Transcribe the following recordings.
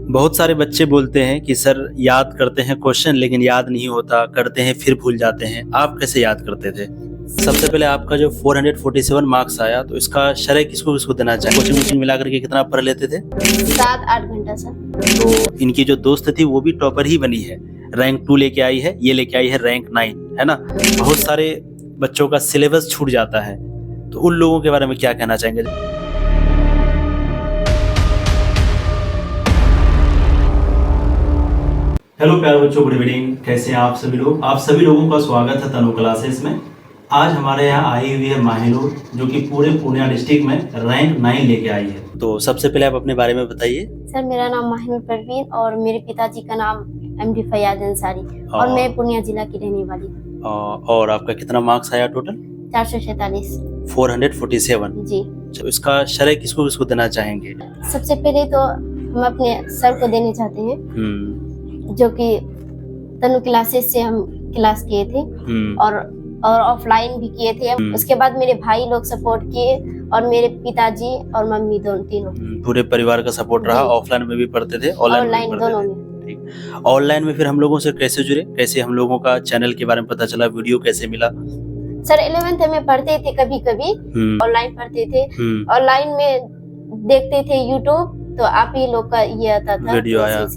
बहुत सारे बच्चे बोलते हैं कि सर याद करते हैं क्वेश्चन लेकिन याद नहीं होता, करते हैं फिर भूल जाते हैं। आप कैसे याद करते थे? सबसे पहले आपका जो 447 मार्क्स आया तो इसका श्रेय किसको किसको देना चाहिए? कोचिंग वोचिंग मिला करके कितना पढ़ लेते थे? 7-8 घंटा सर। तो इनकी जो दोस्त थी वो भी टॉपर ही बनी है, रैंक 2 लेके आई है, ये लेके आई है रैंक 9, है ना। बहुत सारे बच्चों का सिलेबस छूट जाता है, तो उन लोगों के बारे में क्या कहना चाहेंगे? हेलो प्यारे बच्चों, गुड इवनिंग। कैसे हैं आप सभी लोग? आप सभी लोगों का स्वागत है तनु क्लासेस में। आज हमारे यहाँ आई हुई है माहिनूर, जो कि पूरे पूर्णिया डिस्ट्रिक्ट में रैंक 9 लेके आई है। तो सबसे पहले आप अपने बारे में बताइए। सर मेरा नाम माहिनूर परवीन और मेरे पिताजी का नाम एमडी फयाज अंसारी और मैं पूर्णिया जिला की रहने वाली हूँ। और आपका कितना मार्क्स आया टोटल? 447। 447 जी। तो इसका श्रेय किसको किसको देना चाहेंगे? सबसे पहले तो हम अपने सर को देने चाहते हैं, जो कि तनु क्लासेस से हम क्लास किए थे और ऑफलाइन भी किए थे। उसके बाद मेरे भाई लोग सपोर्ट किए और मेरे पिताजी और मम्मी तीनों पूरे परिवार का सपोर्ट रहा। ऑफलाइन में भी पढ़ते थे, ऑनलाइन दोनों में। ऑनलाइन में फिर हम लोगों से कैसे जुड़े, कैसे हम लोगों का चैनल के बारे में पता चला, वीडियो कैसे मिला? सर 11th में पढ़ते थे, कभी कभी ऑनलाइन पढ़ते थे, ऑनलाइन में देखते थे यूट्यूब, तो आप ही लोग का ये आता था वीडियो आया।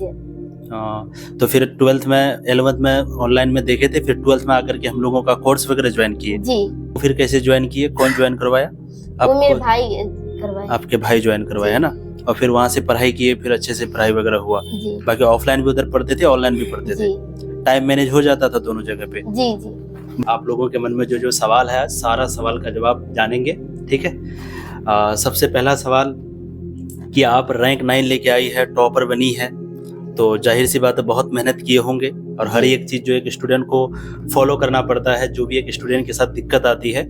तो फिर 12th में 11th में ऑनलाइन में देखे थे, फिर 12th में आकर के हम लोगों का कोर्स वगैरह ज्वाइन किए। जी। फिर कैसे ज्वाइन किए, कौन ज्वाइन करवाया? वो मेरे भाई करवाए। आपके भाई ज्वाइन करवाए, है ना। और फिर वहाँ से पढ़ाई किए, फिर अच्छे से पढ़ाई वगैरह हुआ। बाकी ऑफलाइन भी उधर पढ़ते थे, ऑनलाइन भी पढ़ते थे। टाइम मैनेज हो जाता था दोनों जगह पे। जी जी। आप लोगों के मन में जो जो सवाल है, सारा सवाल का जवाब जानेंगे, ठीक है। सबसे पहला सवाल कि आप रैंक 9 लेके आई है, टॉपर बनी है, तो जाहिर सी बात है बहुत मेहनत किए होंगे और हर एक चीज़ जो एक स्टूडेंट को फॉलो करना पड़ता है। जो भी एक स्टूडेंट के साथ दिक्कत आती है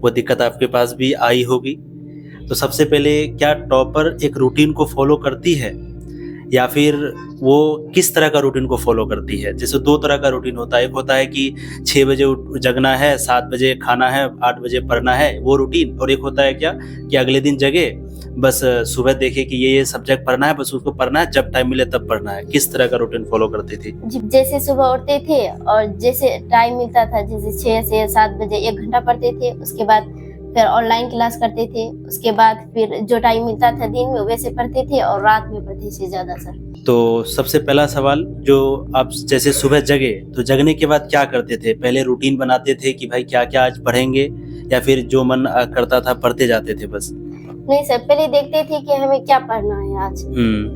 वो दिक्कत आपके पास भी आई होगी। तो सबसे पहले, क्या टॉपर एक रूटीन को फॉलो करती है या फिर वो किस तरह का रूटीन को फॉलो करती है? जैसे 2 तरह का रूटीन होता है। एक होता है कि 6 बजे जगना है, 7 बजे खाना है, 8 बजे पढ़ना है, वो रूटीन। और एक होता है क्या कि अगले दिन जगे, बस सुबह देखे कि ये सब्जेक्ट पढ़ना है, बस उसको पढ़ना है, जब टाइम मिले तब पढ़ना है। किस तरह का रूटीन फॉलो करती थी? जैसे सुबह उठते थे और जैसे टाइम मिलता था, जैसे 6 से 7 बजे 1 घंटा पढ़ते थे, उसके बाद फिर ऑनलाइन क्लास करते थे, उसके बाद फिर जो टाइम मिलता था दिन में वैसे पढ़ते थे और रात में पढ़ते थे ज्यादा सर। तो सबसे पहला सवाल, जो आप जैसे सुबह जगे तो जगने के बाद क्या करते थे? पहले रूटीन बनाते थे कि भाई क्या क्या आज पढ़ेंगे, या फिर जो मन करता था पढ़ते जाते थे बस? नहीं सर, पहले देखते थे कि हमें क्या पढ़ना है आज,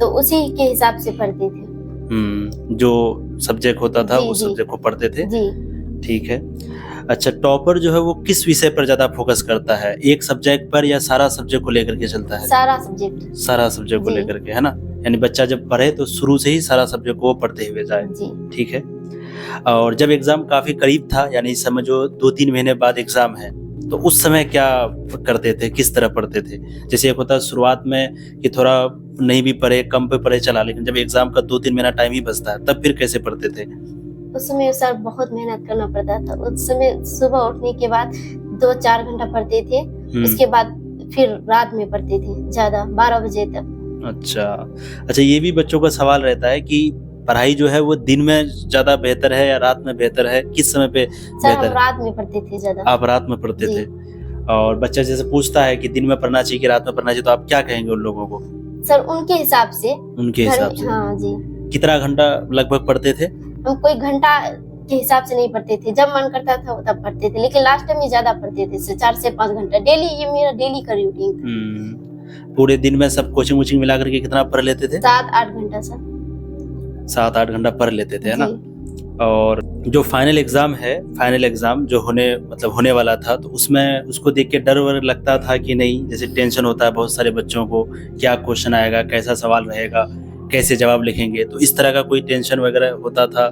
तो उसी के हिसाब से पढ़ते थे। जो सब्जेक्ट होता था उस सब्जेक्ट को पढ़ते थे। जी। ठीक है। अच्छा, टॉपर जो है वो किस विषय पर ज्यादा फोकस करता है? एक सब्जेक्ट पर या सारा सब्जेक्ट को लेकर के चलता है? सारा सब्जेक्ट को लेकर के, है ना। यानी बच्चा जब पढ़े तो शुरू से ही सारा सब्जेक्ट को पढ़ते हुए जाए। ठीक है। और जब एग्जाम काफी करीब था, यानी समझो 2-3 महीने बाद एग्जाम है, तो उस समय क्या करते थे, किस तरह पढ़ते थे? जैसे एक होता है शुरुआत में कि थोड़ा नहीं भी पढ़े, कम पे पढ़े चला, लेकिन जब एग्जाम का 2-3 महीना टाइम ही बचता है तब फिर कैसे पढ़ते थे? उस समय सर बहुत मेहनत करना पड़ता था। उस समय सुबह उठने के बाद 2-4 घंटा पढ़ते थे, उसके बाद फिर रात में पढ़ते थे ज्यादा, 12 बजे तक। अच्छा, ये भी बच्चों का सवाल रहता है कि पढ़ाई जो है वो दिन में ज्यादा बेहतर है या रात में बेहतर है? किस समय पे बेहतर है? रात में पढ़ते थे ज्यादा। आप रात में पढ़ते थे। और बच्चा जैसे पूछता है कि दिन में पढ़ना चाहिए कि रात में पढ़ना चाहिए, तो आप क्या कहेंगे उन लोगों को? सर उनके हिसाब से। हाँ जी। कितना घंटा लगभग पढ़ते थे? हम कोई घंटा के हिसाब से नहीं पढ़ते थे, जब मन करता था तब पढ़ते थे, लेकिन लास्ट में ज्यादा पढ़ते थे, 4 से 5 घंटा डेली। ये मेरा डेली का रूटीन था। पूरे दिन में सब कोचिंग वोचिंग मिला करके कितना पढ़ लेते थे? 7-8 घंटा सर। 7-8 घंटा पढ़ लेते थे, है ना। और जो फाइनल एग्जाम जो होने वाला था, तो उसमें उसको देख के डर वर लगता था कि नहीं? जैसे टेंशन होता है बहुत सारे बच्चों को, क्या क्वेश्चन आएगा, कैसा सवाल रहेगा, कैसे जवाब लिखेंगे, तो इस तरह का कोई टेंशन वगैरह होता था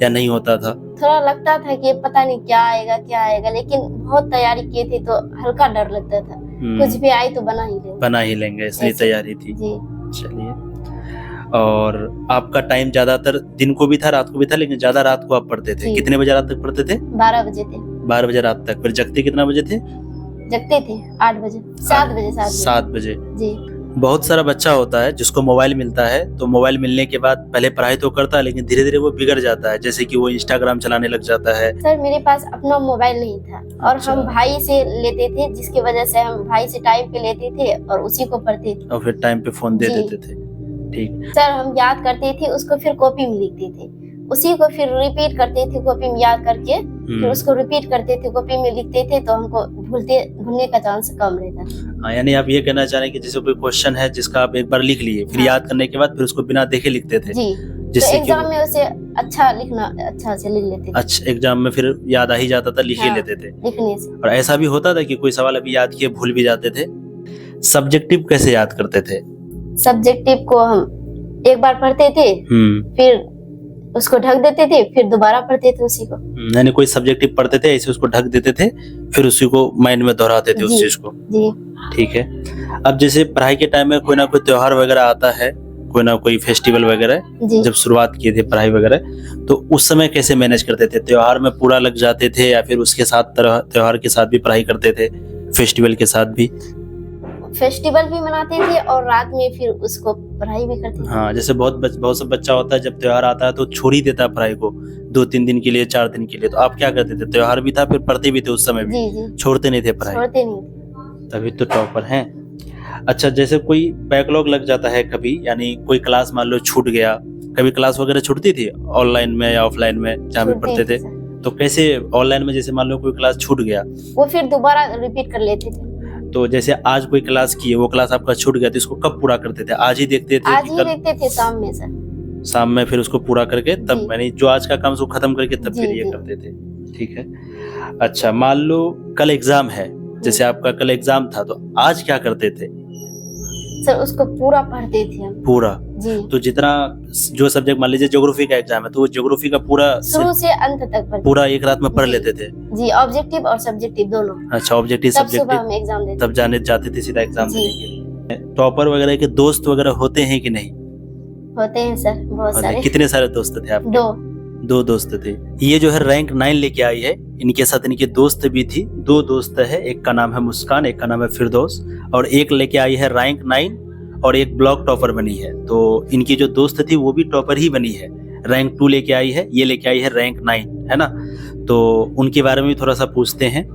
या नहीं होता था? थोड़ा लगता था कि पता नहीं क्या आएगा, लेकिन बहुत तैयारी किए थे तो हल्का डर लगता था। कुछ भी आए तो बना ही लेंगे, इसलिए तैयारी थी। चलिए। और आपका टाइम ज्यादातर दिन को भी था, रात को भी था, लेकिन ज्यादा रात को आप पढ़ते थे। कितने बजे रात तक पढ़ते थे? 12 बजे थे। 12 बजे रात तक। फिर जगते कितना बजे थे? जगते थे 8 बजे, 7 बजे। जी। बहुत सारा बच्चा होता है जिसको मोबाइल मिलता है, तो मोबाइल मिलने के बाद पहले पढ़ाई तो करता है, लेकिन धीरे धीरे वो बिगड़ जाता है, जैसे कि वो इंस्टाग्राम चलाने लग जाता है। सर मेरे पास अपना मोबाइल नहीं था और अच्छा। हम भाई से लेते थे, जिसकी वजह से हम भाई से टाइम पे लेते थे और उसी को पढ़ते थे और फिर टाइम पे फोन दे जी। देते थे। ठीक। सर हम याद करते थे उसको, फिर कॉपी में लिखते थे, उसी को फिर रिपीट करते थे कॉपी में याद करके, फिर उसको रिपीट करते थे कॉपी में लिखते थे, तो हमको भूलने का चांस कम रहता था। हाँ, यानी आप ये कहना चाह रहे हैं कि जैसे कोई क्वेश्चन है जिसका आप एक बार लिख लिए, फिर हाँ। याद करने के बाद फिर उसको बिना देखे लिखते थे जी, तो जिससे कि एग्जाम में उसे अच्छा लिखना, अच्छा से लिख लेते थे। अच्छा एग्जाम में फिर याद आ ही जाता था, लिख ही हाँ, लेते थे। लिखने से। और ऐसा भी होता था कि कोई सवाल अभी याद किए भूल भी जाते थे। सब्जेक्टिव कैसे याद करते थे? सब्जेक्टिव को हम एक बार पढ़ते थे, फिर उसको ढक देते थे, फिर दोबारा पढ़ते थे उसी को। यानी कोई सब्जेक्टिव पढ़ते थे, ऐसे उसको ढक देते थे, फिर उसी को माइंड में दोहराते थे उस जी, चीज को। जी। ठीक है। अब जैसे पढ़ाई के टाइम में कोई ना कोई त्योहार वगैरह आता है, कोई ना कोई फेस्टिवल वगैरह, जी। जब शुरुआत किए थे पढ़ाई वगैरह, तो उस समय कैसे मैनेज करते थे? त्योहार में पूरा लग जाते थे या फिर उसके साथ त्योहार के साथ भी पढ़ाई करते थे, फेस्टिवल के साथ भी? फेस्टिवल भी मनाते थे और रात में फिर उसको पढ़ाई भी करते थे। हाँ, जैसे बहुत सब बच्चा होता है जब त्योहार आता है तो छोड़ ही देता है पढ़ाई को 2-3 दिन के लिए, 4 दिन के लिए। तो आप क्या करते थे? त्योहार भी था, फिर पढ़ते भी थे उस समय भी? जी, जी। छोड़ते नहीं थे पढ़ाई? छोड़ते नहीं थे। तभी तो टॉपर हैं। अच्छा, जैसे कोई बैकलॉग लग जाता है कभी, यानी कोई क्लास मान लो छूट गया, कभी क्लास वगैरह छूटती थी ऑनलाइन में या ऑफलाइन में जहाँ पे पढ़ते थे? तो कैसे ऑनलाइन में, जैसे मान लो कोई क्लास छूट गया, वो फिर दोबारा रिपीट कर लेते थे। तो जैसे आज कोई क्लास की है, वो क्लास आपका छूट गया, तो इसको कब पूरा करते थे? आज ही देखते थे? आज ही देखते थे शाम में सर। शाम में फिर उसको पूरा करके तब, जी। यानी जो आज का काम उसको खत्म करके तब जी, फिर ये जी। करते थे। ठीक है। अच्छा, मान लो कल एग्जाम है, जैसे आपका कल एग्जाम था, तो आज क्या करते थे? सर उसको पूरा पढ़ते थे हम। पूरा? जी। तो जितना जो सब्जेक्ट, मान लीजिए ज्योग्राफी का एग्जाम है, तो वो ज्योग्राफी का पूरा शुरू से अंत तक पढ़ते। पूरा एक रात में पढ़ जी। लेते थे? जी, ऑब्जेक्टिव और सब्जेक्टिव दोनों। अच्छा, ऑब्जेक्टिव तब सुबह सब्जेक्टिव हम एग्जाम देते। तब जाते थे सीधा एग्जाम जी। देने के लिए। टॉपर वगैरह के दोस्त वगैरह होते हैं कि नहीं? होते हैं सर, बहुत सारे। कितने सारे दोस्त थे आपके? 2 दोस्त थे। ये जो है रैंक 9 लेके आई है, इनके साथ इनके दोस्त भी थी। 2 दोस्त है, एक का नाम है मुस्कान, एक का नाम है फिरदौस, और एक लेके आई है रैंक 9 और एक ब्लॉक टॉपर बनी है। तो इनकी जो दोस्त थी वो भी टॉपर ही बनी है, रैंक 2 लेके आई है, ये लेके आई है रैंक 9, है ना? तो उनके बारे में भी थोड़ा सा पूछते हैं।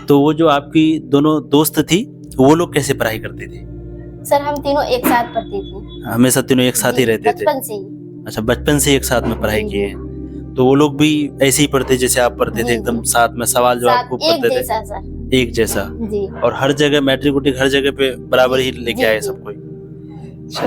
तो वो जो आपकी दोनों दोस्त थी, वो लोग कैसे पढ़ाई करती थी? सर हम तीनों एक साथ पढ़ते थे। हमेशा तीनों एक साथ ही रहते थे? बचपन से ही। अच्छा, बचपन से एक साथ में पढ़ाई जी। किए हैं। तो वो लोग भी ऐसे ही पढ़ते जैसे आप पढ़ते थे, जी, एकदम जी। साथ में सवाल जो आपको एक पढ़ते थे? जैसा सर। एक जैसा? जी। और हर जगह मैट्रिक उट्रिक हर जगह पे बराबर ही लेके जी, आए जी। सब कोई?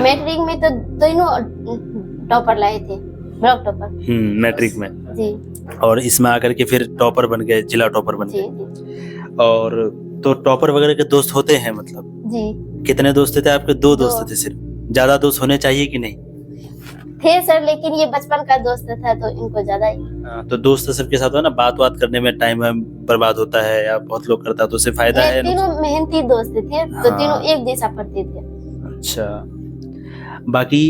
मैट्रिक में तो दोनों टॉपर लाए थे, ब्लॉक टॉपर। मैट्रिक में? जी। और इसमें आकर के फिर टॉपर बन गए, जिला टॉपर बन जी, गए। जी। और तो टॉपर वगैरह के दोस्त होते हैं मतलब? जी। कितने दोस्त थे आपके? 2 दो। दोस्त थे सिर्फ? ज्यादा दोस्त होने चाहिए कि नहीं? थे सर, लेकिन ये बचपन का दोस्त था तो इनको ज्यादा ही। तो दोस्त सबके साथ है ना, बात करने में टाइम बर्बाद होता है, या बहुत लोग करता है, तो उससे फायदा ये है? तीनों मेहनती दोस्त थे, तो हाँ। तीनों एक जैसा पढ़ते थे। अच्छा, बाकी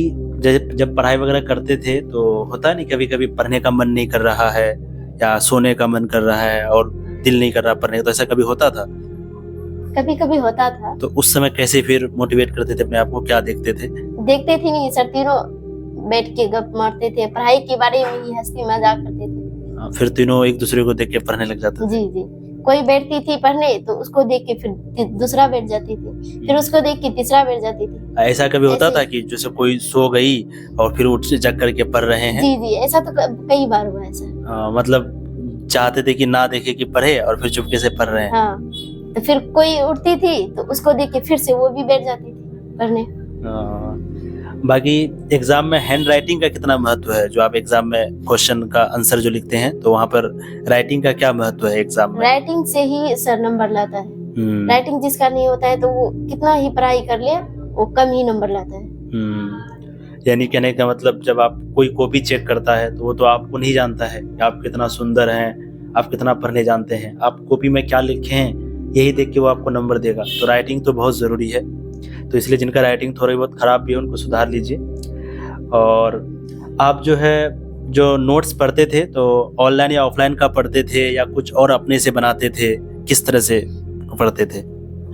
जब पढ़ाई वगैरह करते थे तो होता है नहीं, कभी कभी पढ़ने का मन नहीं कर रहा है या सोने का मन कर रहा है और दिल नहीं कर रहा पढ़ने का, तो ऐसा कभी होता था? कभी कभी होता था। तो उस समय कैसे फिर मोटिवेट करते थे अपने आप को, क्या देखते थे? देखते थे नहीं सर, तीनों बैठ के गप मारते थे, पढ़ाई के बारे में ही हंसी मजाक करते थे। फिर तीनों एक दूसरे को देख के पढ़ने लग जाते थे? जी, जी। कोई बैठती थी पढ़ने तो उसको देख के फिर दूसरा बैठ जाती थी, फिर उसको देख के तीसरा बैठ जाती थी। ऐसा कभी होता ऐसे- था कि जैसे कोई सो गई और फिर उठ जग करके पढ़ रहे हैं? जी, जी, ऐसा तो कई बार हुआ है सर। मतलब चाहते थे कि ना देखे कि पढ़े और फिर चुपके से पढ़ रहे हैं? हाँ, तो फिर कोई उठती थी तो उसको देख के फिर से वो भी बैठ जाती थी पढ़ने। बाकी एग्जाम में हैंड राइटिंग का कितना महत्व है? जो आप एग्जाम में क्वेश्चन का आंसर जो लिखते हैं, तो वहाँ पर राइटिंग का क्या महत्व है एग्जाम में? राइटिंग से ही सर नंबर लाता है। राइटिंग जिसका नहीं होता है तो वो कितना ही पढ़ाई कर ले, वो कम ही नंबर लाता है। यानी कहने का मतलब, जब आप कोई कॉपी चेक करता है तो वो तो आपको नहीं जानता है कि आप कितना सुंदर हैं, आप कितना पढ़ने जानते हैं, आप कॉपी में क्या लिखे हैं यही देख के वो आपको नंबर देगा। तो राइटिंग तो बहुत ज़रूरी है, तो इसलिए जिनका राइटिंग थोड़ी बहुत ख़राब भी है उनको सुधार लीजिए। और आप जो नोट्स पढ़ते थे तो ऑनलाइन या ऑफलाइन का पढ़ते थे या कुछ और अपने से बनाते थे, किस तरह से पढ़ते थे?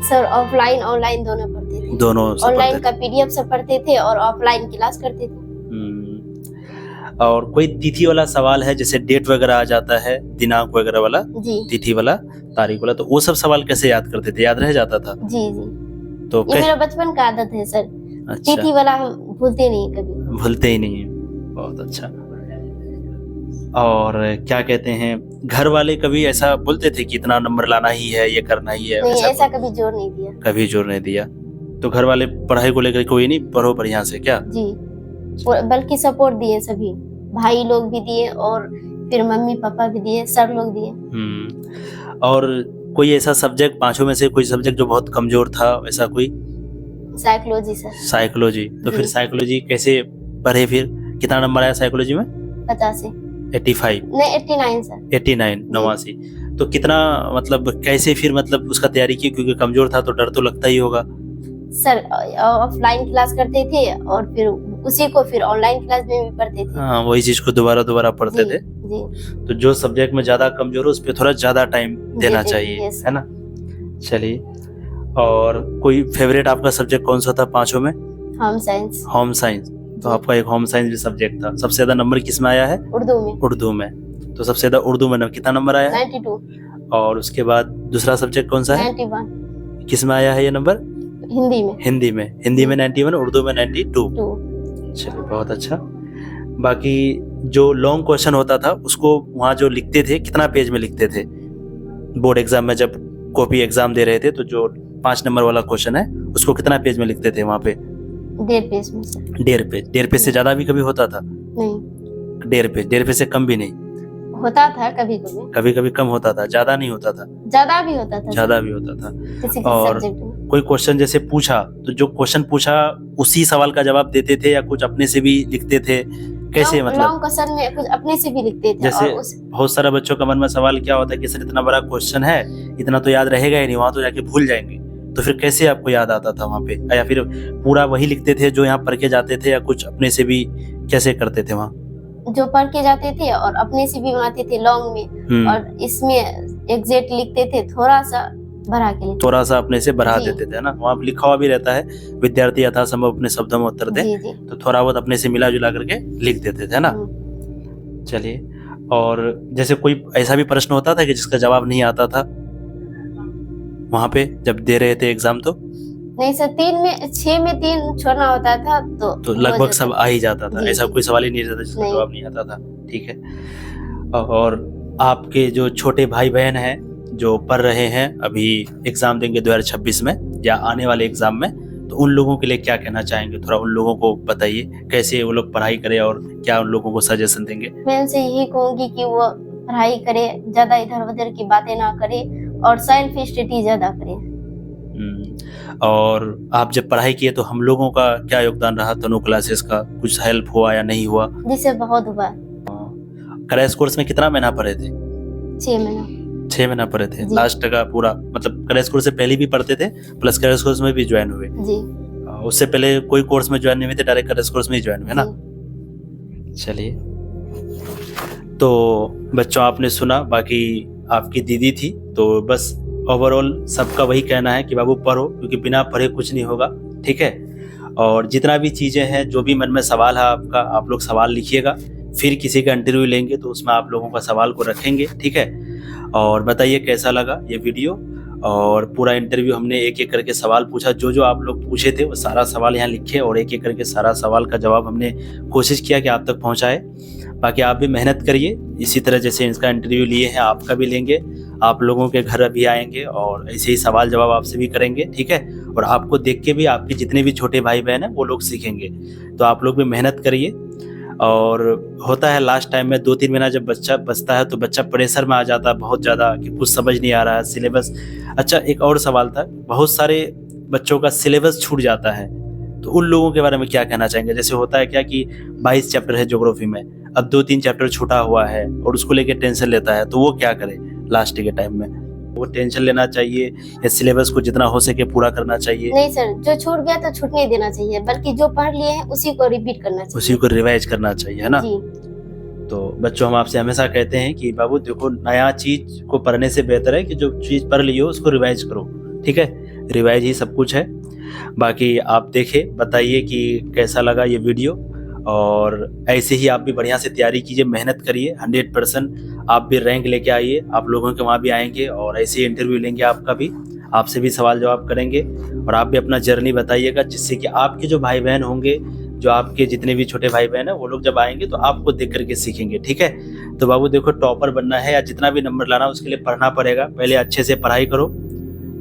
सर ऑफलाइन ऑनलाइन दोनों पढ़ते थे। दोनों सब ऑनलाइन पढ़ते का पीडीएफ से पढ़ते थे और ऑफलाइन क्लास करते थे। और कोई तिथि वाला सवाल है, जैसे डेट वगैरह आ जाता है, दिनांक वगैरह वाला, जी तिथि वाला, तारीख वाला, तो वो सब सवाल कैसे याद करते थे? याद रह जाता था? जी जी, तो ये मेरा बचपन का आदत है सर। अच्छा, तिथि वाला हम भूलते नहीं कभी। भूलते ही नहीं है, बहुत अच्छा। और क्या कहते हैं, घर वाले कभी ऐसा बोलते थे कि इतना नंबर लाना ही है, ये करना ही है? नहीं, ऐसा कभी जोर नहीं दिया। कभी जोर नहीं दिया। तो घर वाले पढ़ाई को लेकर कोई नहीं, पढ़ो बढ़िया से, क्या? जी, बल्कि सपोर्ट दिए सभी, भाई लोग भी दिए और फिर मम्मी पापा भी दिए, सर लोग दिए। और कोई ऐसा सब्जेक्ट, पांचों में से कोई सब्जेक्ट जो बहुत कमजोर था, ऐसा कोई? Psychology sir. साइकोलॉजी, तो फिर साइकोलॉजी कैसे पढ़े? फिर कितना नंबर आया साइकोलॉजी में? 85। 85 नहीं 89 सर। 89, 89। तो कितना, मतलब कैसे फिर, मतलब उसका तैयारी की? क्योंकि कमजोर था तो डर तो लगता ही होगा। सर ऑफलाइन क्लास करते थे और फिर उसी को फिर ऑनलाइन क्लास में भी पढ़ते थे। हाँ, वही चीज को दोबारा पढ़ते थे। जी। तो जो सब्जेक्ट में ज्यादा कमजोर हो उस पर थोड़ा ज्यादा टाइम देना चाहिए, है ना? चलिए, और कोई फेवरेट आपका सब्जेक्ट कौन सा था पांचों में? Home science. होम साइंस, तो आपका एक होम साइंस भी सब्जेक्ट था। सबसे ज्यादा नंबर किस में आया है? उर्दू में। उर्दू में। तो सबसे ज्यादा उर्दू में कितना नंबर आया है? 92। और उसके बाद दूसरा सब्जेक्ट कौन सा है? 91। किस में आया है ये नंबर? हिंदी में। हिंदी में 91, उर्दू में 92। चलिए, बहुत अच्छा। बाकी जो लॉन्ग क्वेश्चन होता था उसको वहाँ जो लिखते थे, कितना पेज में लिखते थे? बोर्ड एग्जाम में जब कॉपी एग्जाम दे रहे थे तो जो 5 नंबर वाला क्वेश्चन है उसको कितना पेज में लिखते थे वहाँ पे? 1.5 पेज में सर। 1.5 पेज से ज्यादा भी कभी होता था? नहीं, 1.5 पेज से कम भी नहीं? होता था कभी कभी कम होता था, ज्यादा नहीं होता था? ज्यादा भी होता था। ज्यादा भी होता था। किसी और सब्जेक्ट में कोई क्वेश्चन जैसे पूछा तो जो क्वेश्चन पूछा उसी सवाल का जवाब देते थे या कुछ अपने से भी लिखते थे? कैसे, मतलब लॉन्ग क्वेश्चन में कुछ अपने से भी लिखते थे? जैसे बहुत सारा बच्चों का मन में सवाल क्या होता है कि सर इतना बड़ा क्वेश्चन है, इतना तो याद रहेगा ही नहीं, वहां तो जाके भूल जाएंगे। तो फिर कैसे आपको याद आता था वहां पे? या फिर पूरा वही लिखते थे जो यहाँ पढ़ के जाते थे, या कुछ अपने से भी कैसे करते थे वहाँ? जो पढ़ के जाते थे और अपने से भी बनाते थे लॉन्ग में, और इसमें एग्जैक्ट लिखते थे, थोड़ा सा बढ़ा के लिखते, थोड़ा सा अपने से बढ़ा देते थे ना। वहाँ लिखा हुआ भी रहता है विद्यार्थी यथासंभव अपने शब्दों में उत्तर दे, तो थोड़ा बहुत अपने से मिला जुला करके लिख देते थे ना। चलिए, और जैसे कोई ऐसा भी प्रश्न होता था कि जिसका जवाब नहीं आता था वहाँ पे जब दे रहे थे एग्जाम? तो नहीं सर, 6 में 3 छोड़ना होता था तो लगभग सब आ ही जाता था। ऐसा कोई सवाल ही नहीं रहता जिसका जवाब नहीं आता था। ठीक है। और आपके जो छोटे भाई बहन हैं जो पढ़ रहे हैं, अभी एग्जाम देंगे 2026 में या आने वाले एग्जाम में, तो उन लोगों के लिए क्या कहना चाहेंगे? थोड़ा उन लोगों को बताइए कैसे वो लोग पढ़ाई करें और क्या उन लोगों को सजेशन देंगे? मैं उनसे यही कहूंगी कि वो पढ़ाई करे, ज्यादा इधर उधर की बातें ना करे और सेल्फ स्टडी ज्यादा करे। और आप जब पढ़ाई किए तो हम लोगों का क्या योगदान रहा? तनु क्लासेस का कुछ हेल्प हुआ या नहीं हुआ? जिससे बहुत हुआ। क्रैश कोर्स में कितना महीना पढ़े थे? 6 महीना। 6 महीना पढ़े थे। लास्ट का पूरा, मतलब क्रैश कोर्स से पहले भी पढ़ते थे प्लस क्रैश कोर्स में भी ज्वाइन हुए? जी। उससे पहले कोई कोर्स में ज्वाइन नहीं हुए थे, डायरेक्ट क्रैश कोर्स में ही ज्वाइन हुए ना? चलिए, तो बच्चों आपने सुना, बाकी आपकी दीदी थी, तो बस ओवरऑल सबका वही कहना है कि बाबू पढ़ो, क्योंकि बिना पढ़े कुछ नहीं होगा। ठीक है। और जितना भी चीज़ें हैं, जो भी मन में सवाल है आपका, आप लोग सवाल लिखिएगा, फिर किसी का इंटरव्यू लेंगे तो उसमें आप लोगों का सवाल को रखेंगे। ठीक है। और बताइए कैसा लगा ये वीडियो। और पूरा इंटरव्यू हमने एक एक करके सवाल पूछा, जो जो आप लोग पूछे थे वो सारा सवाल यहाँ लिखे, और एक एक करके सारा सवाल का जवाब हमने कोशिश किया कि आप तक पहुँचाए। बाकी आप भी मेहनत करिए, इसी तरह जैसे इसका इंटरव्यू लिए हैं आपका भी लेंगे, आप लोगों के घर भी आएंगे और ऐसे ही सवाल जवाब आपसे भी करेंगे। ठीक है। और आपको देख के भी आपके जितने भी छोटे भाई बहन हैं वो लोग सीखेंगे। तो आप लोग भी मेहनत करिए। और होता है लास्ट टाइम में 2-3 महीना जब बच्चा बचता है तो बच्चा प्रेशर में आ जाता है बहुत ज़्यादा कि कुछ समझ नहीं आ रहा है, सिलेबस। अच्छा, एक और सवाल था, बहुत सारे बच्चों का सिलेबस छूट जाता है, तो उन लोगों के बारे में क्या कहना चाहेंगे? जैसे होता है क्या कि 22 चैप्टर है ज्योग्राफी में, अब 2-3 चैप्टर छूटा हुआ है और उसको लेके टेंशन लेता है, तो वो क्या करे लास्ट के टाइम में? वो टेंशन लेना चाहिए या सिलेबस को जितना हो सके पूरा करना चाहिए? नहीं सर, जो छूट गया तो छूटने देना चाहिए, बल्कि जो पढ़ लिए हैं उसी को रिपीट करना चाहिए, उसी को रिवाइज करना चाहिए, है ना? जी। तो बच्चों, हम आपसे हमेशा कहते हैं कि बाबू देखो, नया चीज को पढ़ने से बेहतर है कि जो चीज पढ़ ली हो उसको रिवाइज करो। ठीक है। रिवाइज ही सब कुछ है। बाकी आप देखें, बताइए कि कैसा लगा ये वीडियो, और ऐसे ही आप भी बढ़िया से तैयारी कीजिए, मेहनत करिए, 100% आप भी रैंक लेके आइए। आप लोगों के वहाँ भी आएंगे और ऐसे ही इंटरव्यू लेंगे आपका भी, आपसे भी सवाल जवाब करेंगे, और आप भी अपना जर्नी बताइएगा, जिससे कि आपके जो भाई बहन होंगे, जो आपके जितने भी छोटे भाई बहन हैं, वो लोग जब आएंगे तो आपको देख करके सीखेंगे। ठीक है, तो बाबू देखो, टॉपर बनना है या जितना भी नंबर लाना, उसके लिए पढ़ना पड़ेगा। पहले अच्छे से पढ़ाई करो,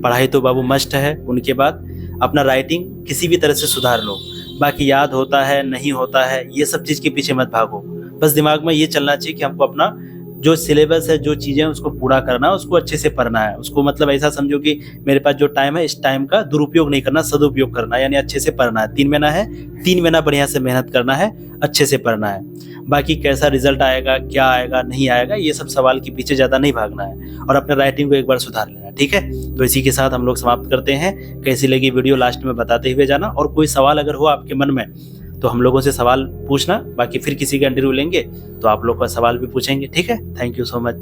पढ़ाई तो बाबू मस्ट है। उनके बाद अपना राइटिंग किसी भी तरह से सुधार लो। बाकी याद होता है नहीं होता है, ये सब चीज़ के पीछे मत भागो। बस दिमाग में ये चलना चाहिए कि हमको अपना जो सिलेबस है, जो चीज़ें उसको पूरा करना है, उसको अच्छे से पढ़ना है। उसको मतलब ऐसा समझो कि मेरे पास जो टाइम है, इस टाइम का दुरुपयोग नहीं करना, सदुपयोग करना है, यानी अच्छे से पढ़ना है। 3 महीना है, 3 महीना बढ़िया से मेहनत करना है, अच्छे से पढ़ना है। बाकी कैसा रिजल्ट आएगा, क्या आएगा, नहीं आएगा, ये सब सवाल के पीछे ज़्यादा नहीं भागना है, और अपने राइटिंग को एक बार सुधार लेना। ठीक है, तो इसी के साथ हम लोग समाप्त करते हैं। कैसी लगी वीडियो लास्ट में बताते हुए जाना, और कोई सवाल अगर हो आपके मन में तो हम लोगों से सवाल पूछना। बाकी फिर किसी का इंटरव्यू लेंगे तो आप लोग का सवाल भी पूछेंगे। ठीक है, थैंक यू सो मच।